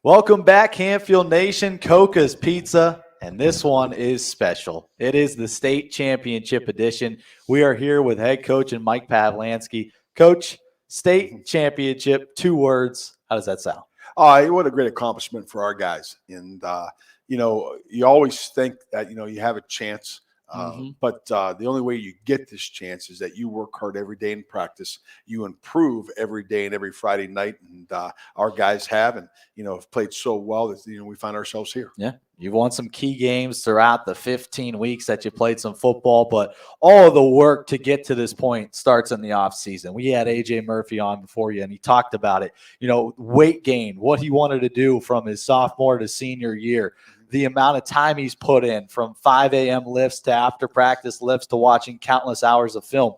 Welcome back, Canfield Nation. Coca's Pizza, and this one is special. It is the state championship edition. We are here with head coach and Mike Pavlansky. Coach, state championship, 2 words. How does that sound? What a great accomplishment for our guys. And, you always think that, you have a chance. But the only way you get this chance is that you work hard every day in practice. You improve every day and every Friday night. And our guys have, and, have played so well that, we find ourselves here. Yeah, you've won some key games throughout the 15 weeks that you played some football, but all of the work to get to this point starts in the offseason. We had A.J. Murphy on before you, and he talked about it. Weight gain, what he wanted to do from his sophomore to senior year, the amount of time he's put in from 5 a.m. lifts to after practice lifts to watching countless hours of film.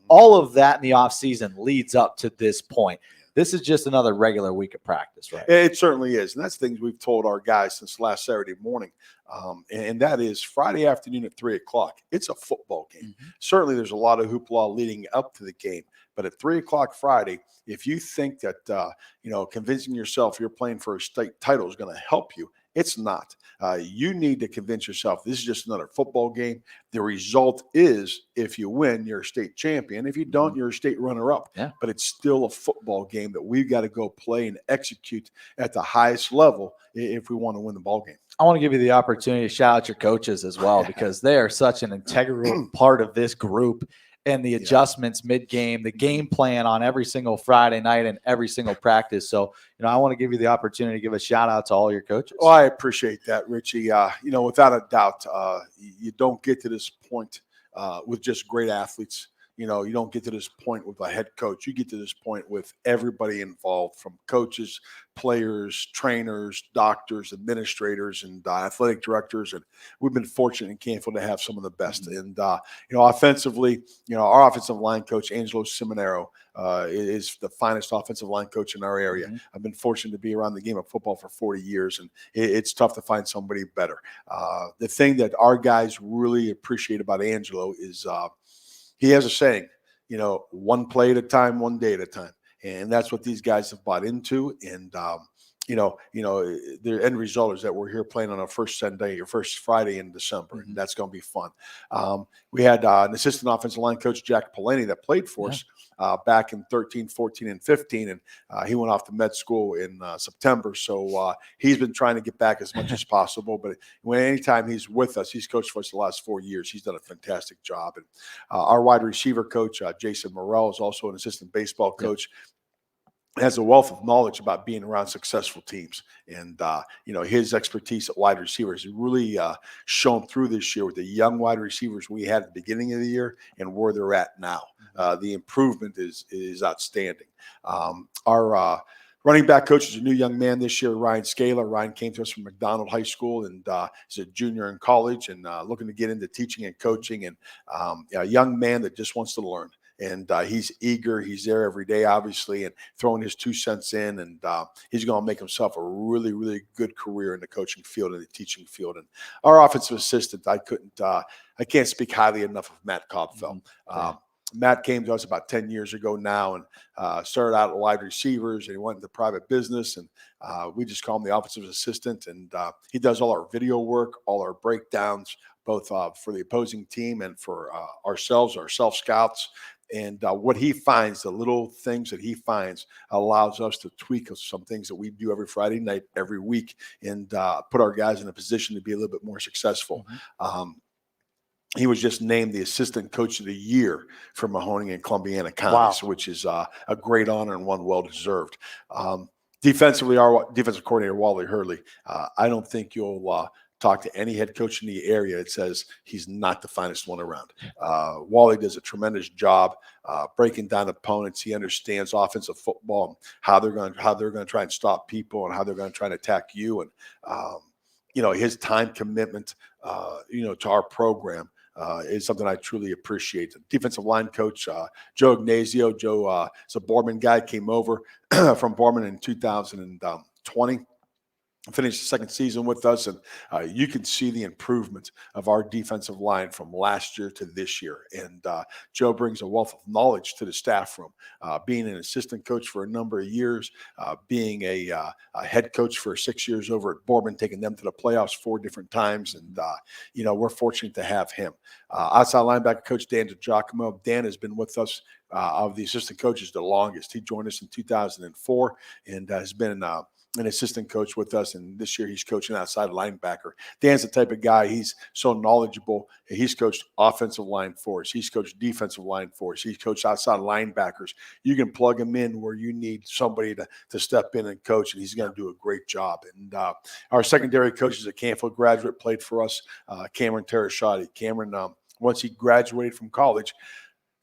All of that in the offseason leads up to this point. This is just another regular week of practice, right? It certainly is. And that's things we've told our guys since last Saturday morning. And that is Friday afternoon at 3 o'clock. It's a football game. Certainly there's a lot of hoopla leading up to the game. But at 3 o'clock Friday, if you think that, convincing yourself you're playing for a state title is going to help you, it's not. You need to convince yourself this is just another football game. The result is, if you win, you're a state champion. If you don't, you're a state runner-up. Yeah. But it's still a football game that we've got to go play and execute at the highest level if we want to win the ball game. I want to give you the opportunity to shout out your coaches as well, because they are such an integral part of this group. And the adjustments mid-game, the game plan on every single Friday night and every single practice. So, I want to give you the opportunity to give a shout out to all your coaches. Well, I appreciate that, Richie. Without a doubt, you don't get to this point with just great athletes. You don't get to this point with a head coach. You get to this point with everybody involved, from coaches, players, trainers, doctors, administrators, and athletic directors. And we've been fortunate in Canfield to have some of the best. And, offensively, our offensive line coach, Angelo Seminaro, is the finest offensive line coach in our area. I've been fortunate to be around the game of football for 40 years, and it's tough to find somebody better. The thing that our guys really appreciate about Angelo is he has a saying, one play at a time, one day at a time. And that's what these guys have bought into. And, the end result is that we're here playing on our first Sunday or first Friday in December. And that's going to be fun. We had an assistant offensive line coach, Jack Polanyi, that played for us back in 13, 14, and 15. And he went off to med school in September. So he's been trying to get back as much as possible. But anytime he's with us, he's coached for us the last 4 years. He's done a fantastic job. And our wide receiver coach, Jason Morrell, is also an assistant baseball coach. Has a wealth of knowledge about being around successful teams. And, his expertise at wide receivers has really shown through this year with the young wide receivers we had at the beginning of the year and where they're at now. The improvement is outstanding. Our running back coach is a new young man this year, Ryan Scala. Ryan came to us from McDonald High School and is a junior in college and looking to get into teaching and coaching, and a young man that just wants to learn. And he's eager. He's there every day, obviously, and throwing his 2 cents in. And he's going to make himself a really, really good career in the coaching field and the teaching field. And our offensive assistant, I can't speak highly enough of Matt Cobfell. Matt came to us about 10 years ago now and started out at wide receivers, and he went into private business. And we just call him the offensive assistant. And he does all our video work, all our breakdowns, both for the opposing team and for ourselves, our self-scouts. And what he finds, the little things that he finds, allows us to tweak some things that we do every Friday night, every week, and put our guys in a position to be a little bit more successful. He was just named the assistant coach of the year for Mahoning and Columbiana counties, which is a great honor and one well-deserved. Defensively, our defensive coordinator, Wally Hurley, I don't think you'll talk to any head coach in the area that says he's not the finest one around. Wally does a tremendous job breaking down opponents. He understands offensive football, and how they're going to try and stop people, and how they're going to try and attack you. And his time commitment, to our program is something I truly appreciate. The defensive line coach, Joe Ignazio. Joe is a Boardman guy, came over from Boardman in 2020. finished the second season with us, and you can see the improvement of our defensive line from last year to this year. And Joe brings a wealth of knowledge to the staff room, being an assistant coach for a number of years, being a head coach for 6 years over at Boardman, taking them to the playoffs 4 different times. And, we're fortunate to have him. Outside linebacker coach Dan DiGiacomo. Dan has been with us of the assistant coaches the longest. He joined us in 2004 and has been an assistant coach with us, and this year he's coaching outside linebacker. Dan's the type of guy, he's so knowledgeable. He's coached offensive line for us. He's coached defensive line for us. He's coached outside linebackers. You can plug him in where you need somebody to step in and coach, and he's going to do a great job. And our secondary coach is a Canfield graduate, played for us, Cameron Terashati. Cameron, once he graduated from college,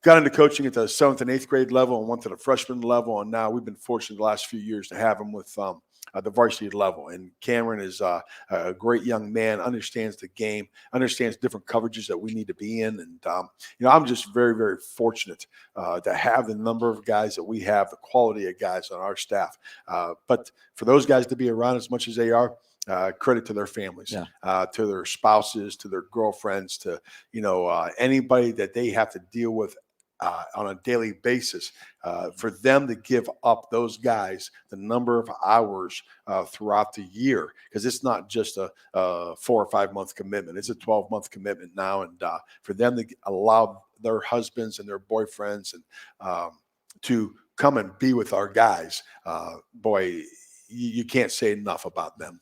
got into coaching at the 7th and 8th grade level and went to the freshman level, and now we've been fortunate the last few years to have him with the varsity level. And Cameron is a great young man, understands the game, understands different coverages that we need to be in. And, I'm just very, very fortunate to have the number of guys that we have, the quality of guys on our staff. But for those guys to be around as much as they are, credit to their families, to their spouses, to their girlfriends, to, anybody that they have to deal with on a daily basis, for them to give up those guys the number of hours throughout the year, because it's not just a 4 or 5 month commitment. It's a 12-month commitment now. And for them to allow their husbands and their boyfriends and to come and be with our guys, boy, you can't say enough about them.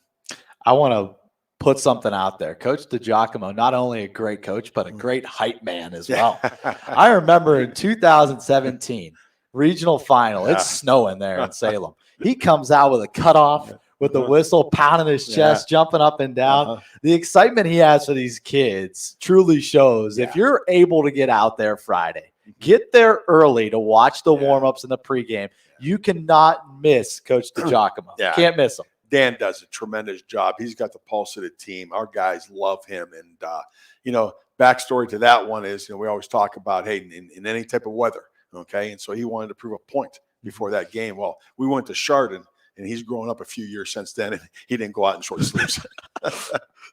I want to put something out there. Coach DiGiacomo, not only a great coach, but a great hype man as well. I remember in 2017, regional final, it's snowing there in Salem. He comes out with a cutoff, with the whistle, pounding his chest, jumping up and down. The excitement he has for these kids truly shows. If you're able to get out there Friday, get there early to watch the warm-ups and the pregame, you cannot miss Coach DiGiacomo. Can't miss him. Dan does a tremendous job. He's got the pulse of the team. Our guys love him. And, backstory to that one is, we always talk about, hey, in any type of weather, okay? And so he wanted to prove a point before that game. Well, we went to Chardon, and he's grown up a few years since then, and he didn't go out in short sleeves.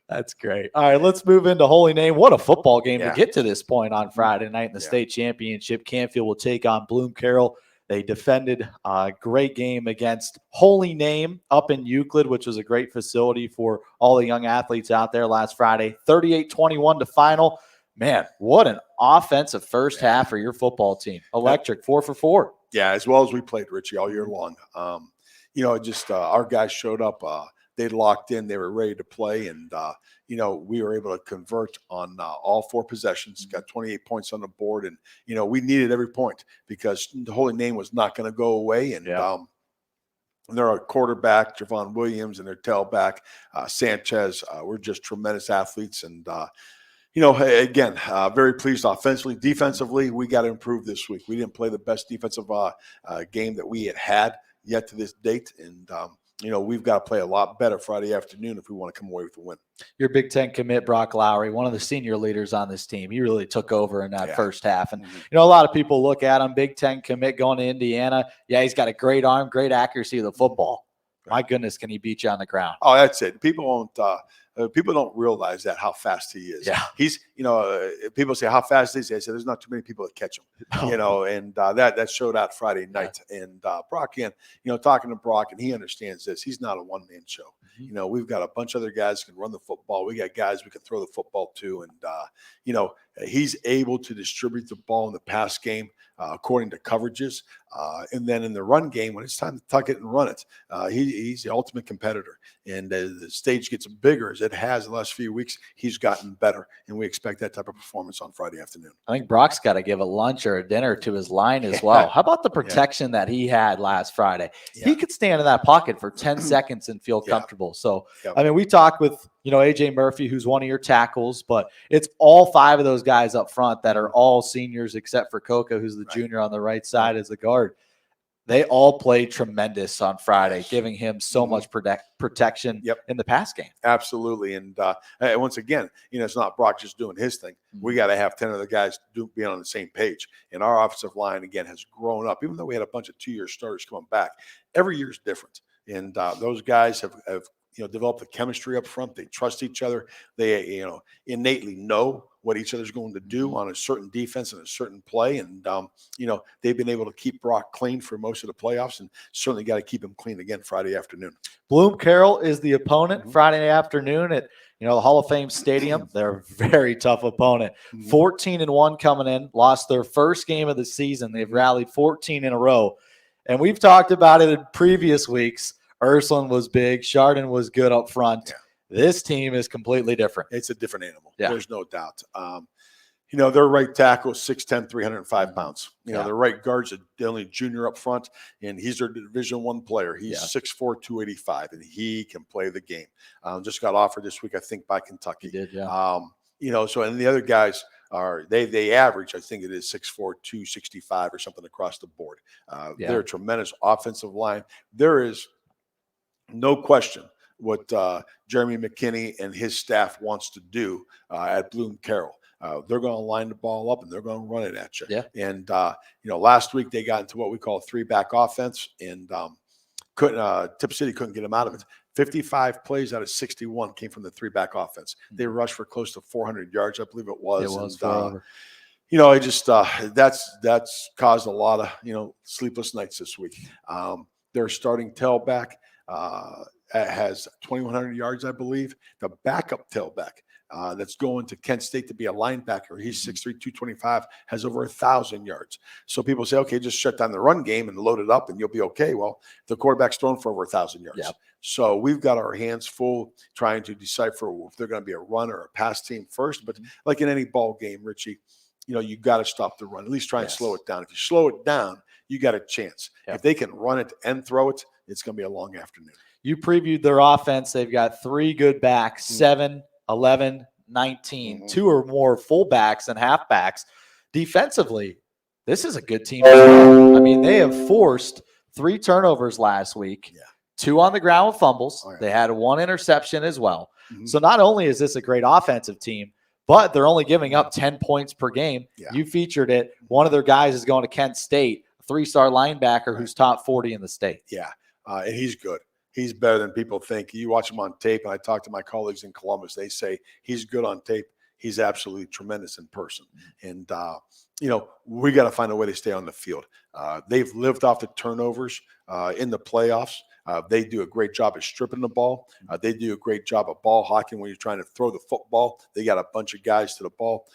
That's great. All right, let's move into Holy Name. What a football game to get to this point on Friday night in the state championship. Canfield will take on Bloom Carroll. They defended a great game against Holy Name up in Euclid, which was a great facility for all the young athletes out there last Friday. 38-21 to final. Man, what an offensive first half for your football team. Electric, 4 for 4. Yeah, as well as we played, Richie, all year long. Our guys showed up. They locked in. They were ready to play. And, we were able to convert on all 4 possessions, got 28 points on the board. And, we needed every point because the Holy Name was not going to go away. And their quarterback, Javon Williams, and their tailback, Sanchez, were just tremendous athletes. And, again, very pleased offensively. Defensively, we got to improve this week. We didn't play the best defensive game that we had yet to this date. And, we've got to play a lot better Friday afternoon if we want to come away with a win. Your Big Ten commit, Brock Lowry, one of the senior leaders on this team. He really took over in that first half. And, a lot of people look at him, Big Ten commit going to Indiana. Yeah, he's got a great arm, great accuracy of the football. My goodness, can he beat you on the ground? Oh, that's it. People don't realize that, how fast he is. Yeah. He's, people say, how fast is he? I said, there's not too many people that catch him, and that showed out Friday night. Yeah. And Brock, again, talking to Brock, and he understands this. He's not a one-man show. Mm-hmm. We've got a bunch of other guys who can run the football. We got guys we can throw the football to. And, he's able to distribute the ball in the pass game according to coverages. And then in the run game, when it's time to tuck it and run it, he's the ultimate competitor. And as the stage gets bigger, as it has the last few weeks, he's gotten better. And we expect that type of performance on Friday afternoon. I think Brock's got to give a lunch or a dinner to his line as well. How about the protection that he had last Friday? Yeah. He could stand in that pocket for 10 seconds and feel comfortable. So, we talked with, AJ Murphy, who's one of your tackles, but it's all 5 of those guys up front that are all seniors except for Coca, who's the junior on the right side as the guard. They all played tremendous on Friday, giving him so much protection in the pass game. Absolutely. And once again, it's not Brock just doing his thing. We got to have 10 of the guys being on the same page. And our offensive line, again, has grown up. Even though we had a bunch of 2-year starters coming back, every year is different. And those guys have develop the chemistry up front. They trust each other. They, innately know what each other's going to do on a certain defense and a certain play. And, they've been able to keep Brock clean for most of the playoffs, and certainly got to keep him clean again Friday afternoon. Bloom Carroll is the opponent Friday afternoon at the Hall of Fame Stadium. They're a very tough opponent. 14-1 coming in, lost their first game of the season. They've rallied 14 in a row. And we've talked about it in previous weeks. Ursuline was big. Chardon was good up front. Yeah. This team is completely different. It's a different animal. Yeah. There's no doubt. Their right tackle is 6'10", 305 pounds. Their right guard's the only junior up front, and he's their Division I player. He's 6'4", 285, and he can play the game. Just got offered this week, I think, by Kentucky. He did, yeah. And the other guys they average, I think it is 6'4", 265 or something across the board. They're a tremendous offensive line. There is no question what Jeremy McKinney and his staff wants to do at Bloom Carroll. They're going to line the ball up and they're going to run it at you. Yeah. And last week they got into what we call a 3-back offense, and Tip City couldn't get them out of it. 55 plays out of 61 came from the 3-back offense. They rushed for close to 400 yards, I believe it was. It was. That's caused a lot of sleepless nights this week. Their starting tailback has 2,100 yards, I believe. The backup tailback that's going to Kent State to be a linebacker, he's 6'3", 225, has over 1,000 yards. So people say, okay, just shut down the run game and load it up and you'll be okay. Well, the quarterback's thrown for over 1,000 yards. Yep. So we've got our hands full trying to decipher if they're going to be a run or a pass team first. But like in any ball game, Richie, you got to stop the run. At least try and slow it down. If you slow it down, you got a chance. Yep. If they can run it and throw it, it's going to be a long afternoon. You previewed their offense. They've got 3 good backs, 7, 11, 19, 2 or more fullbacks and halfbacks. Defensively, this is a good team. I mean, they have forced 3 turnovers last week, 2 on the ground with fumbles. Oh, yeah. They had 1 interception as well. So not only is this a great offensive team, but they're only giving up 10 points per game. Yeah. You featured it. One of their guys is going to Kent State, a 3-star linebacker who's top 40 in the state. Yeah, and he's good. He's better than people think. You watch him on tape, and I talk to my colleagues in Columbus. They say he's good on tape. He's absolutely tremendous in person. And, we got to find a way to stay on the field. They've lived off the turnovers in the playoffs. They do a great job of stripping the ball. They do a great job of ball hawking when you're trying to throw the football. They got a bunch of guys to the ball.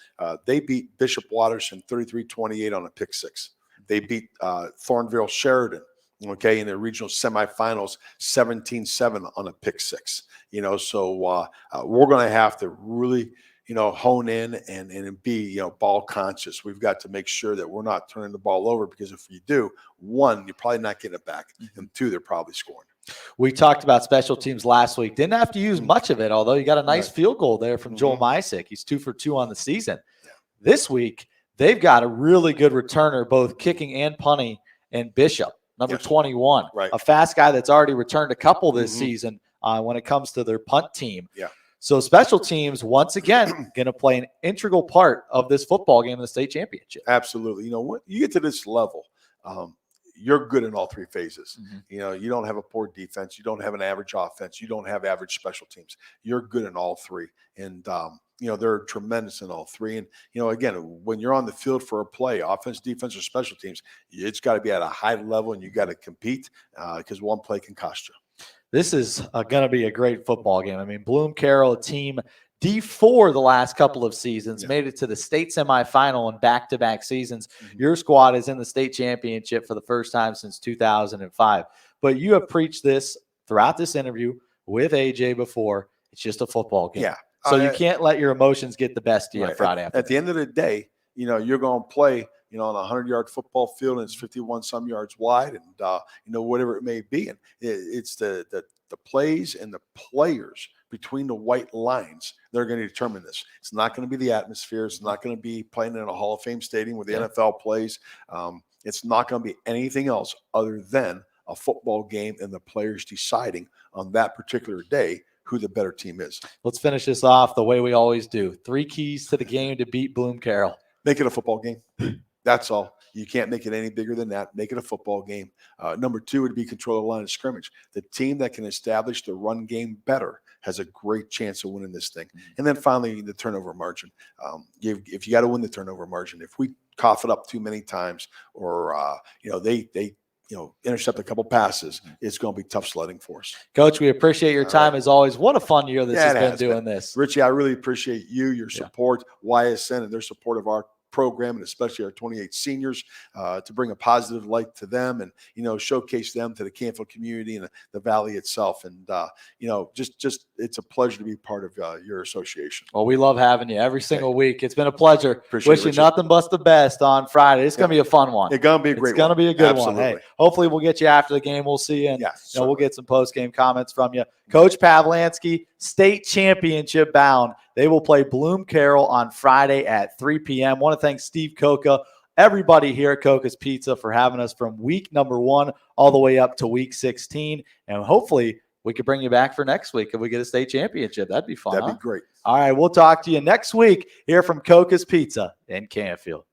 They beat Bishop Watterson 33-28 on a pick 6. They beat Thornville Sheridan, in the regional semifinals, 17-7 on a pick 6. So we're going to have to really, hone in and be, ball conscious. We've got to make sure that we're not turning the ball over, because if you do, 1, you're probably not getting it back, and 2, they're probably scoring. We talked about special teams last week. Didn't have to use much of it, although you got a nice field goal there from Joel Mysick. He's 2 for 2 on the season. Yeah. This week, they've got a really good returner, both kicking and punting, and Bishop. Number 21, a fast guy that's already returned a couple this season when it comes to their punt team. Yeah. So special teams, once again, going to play an integral part of this football game in the state championship. Absolutely. When you get to this level, you're good in all 3 phases. You don't have a poor defense. You don't have an average offense. You don't have average special teams. You're good in all 3. And, they're tremendous in all 3. And, again, when you're on the field for a play, offense, defense, or special teams, it's got to be at a high level, and you got to compete because one play can cost you. This is going to be a great football game. I mean, Bloom Carroll, a team D4 the last couple of seasons, made it to the state semifinal in back-to-back seasons. Your squad is in the state championship for the first time since 2005. But you have preached this throughout this interview with AJ before. It's just a football game. Yeah. So you can't let your emotions get the best of you Friday afternoon. At the end of the day, you're going to play, on a 100-yard football field, and it's 51-some yards wide, and, whatever it may be. And it's the plays and the players between the white lines that are going to determine this. It's not going to be the atmosphere. It's not going to be playing in a Hall of Fame stadium where the NFL plays. It's not going to be anything else other than a football game and the players deciding on that particular day who the better team is. Let's finish this off the way we always do. 3 keys to the game to beat Bloom Carroll. Make it a football game. That's all. You can't make it any bigger than that. Make it a football game. Number two would be control the line of scrimmage. The team that can establish the run game better has a great chance of winning this thing. And then finally, the turnover margin. If you got to win the turnover margin, if we cough it up too many times, or they intercept a couple passes, it's going to be tough sledding for us. Coach, we appreciate your time as always. What a fun year this has been doing this. Richie, I really appreciate your support, YSN, and their support of our program, and especially our 28 seniors, to bring a positive light to them and, showcase them to the Canfield community and the Valley itself. And, just it's a pleasure to be part of your association. Well, we love having you every single week. It's been a pleasure. Appreciate Wish you nothing but the best on Friday. It's going to be a fun one. It's going to be a great one. It's going to be a good Absolutely. one. Hey, hopefully we'll get you after the game. We'll see you. And we'll get some post-game comments from you. Coach Pavlansky, state championship bound. They will play Bloom Carroll on Friday at 3 p.m. Want to thank Steve Coca, everybody here at Coca's Pizza, for having us from week number 1 all the way up to week 16. And hopefully we could bring you back for next week if we get a state championship. That'd be fun. That'd be great. All right, we'll talk to you next week here from Coca's Pizza in Canfield.